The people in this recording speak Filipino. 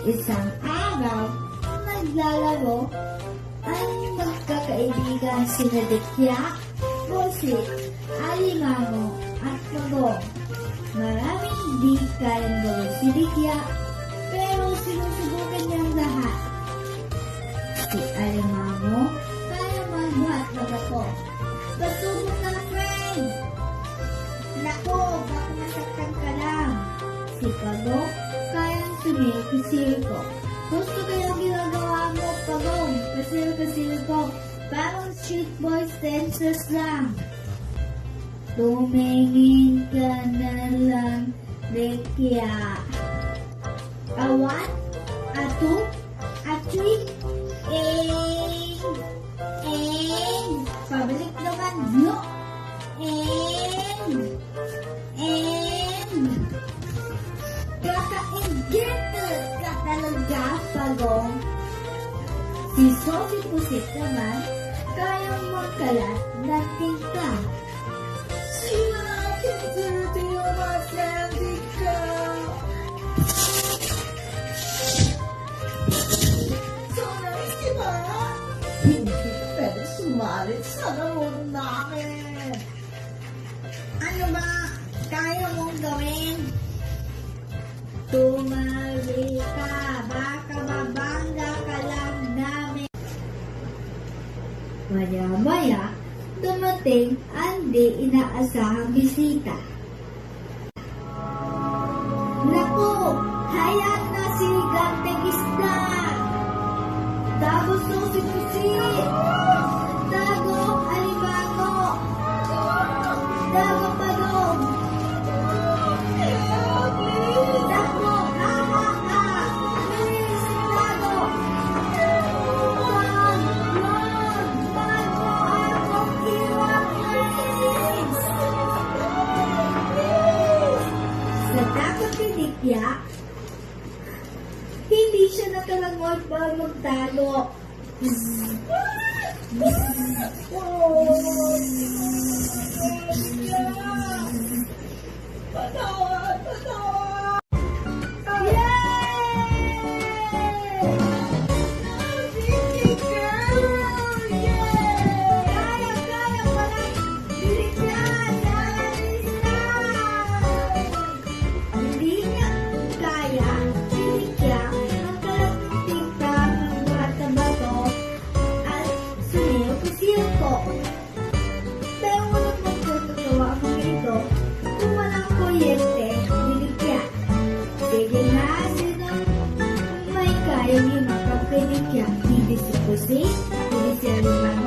Isang araw, naglalaro ang magkakaibigan sina Dekya, Bosit, Alimango at Pagong. Maraming di kayang gawin si Dekya, pero sinusubukan niyang lahat. Si Alimango, kaya magbuhat na bato. Patulong na, friend! Nako, baka masaktan ka lang. Si Pagong, kayang sumilko-silko. Gusto kayang ginagawa mo, Pagong, pasilko-silko. Parang street boys dancers lang. Tumingin ka na lang, Dekya. A one, a two, a three, and pabalik naman, no, and kaka-enggeter ka talaga, Pagong. Si Sophie Pusit naman, kayang magkalat ng tinta. Sino natin dirty yung Atlantic ka? So nice, diba? Hindi pwede sumalit sa laro namin. Ano ba kaya mong gawin? Tumali ka, baka mabangga ka lang namin. Maya-maya, dumating ang di inaasahang bisita. Naku, hayat na si Ganteng Isda! Tago Susi-Pusit! Tago Alimango! Tago Pagong! Tago! Ha! Bilis! Tago! Wag mo akong iwan, please! Sa takot ni Dekya, hindi siya nakalangot para magtago. Patawad! Patawad! Yay! Baby girl! Yay! Kaya pala! Bilis na! Bilis na! Hindi niya kaya, sinikya ang kalating tinta ng buhat na bato at sumilko-silko. Pero walang magtututawa ang mga ito kung walang kuryente, Dekya. Sige na, sino may kayang imakap kay Dekya? Hindi si Pusit, hindi si Alimango.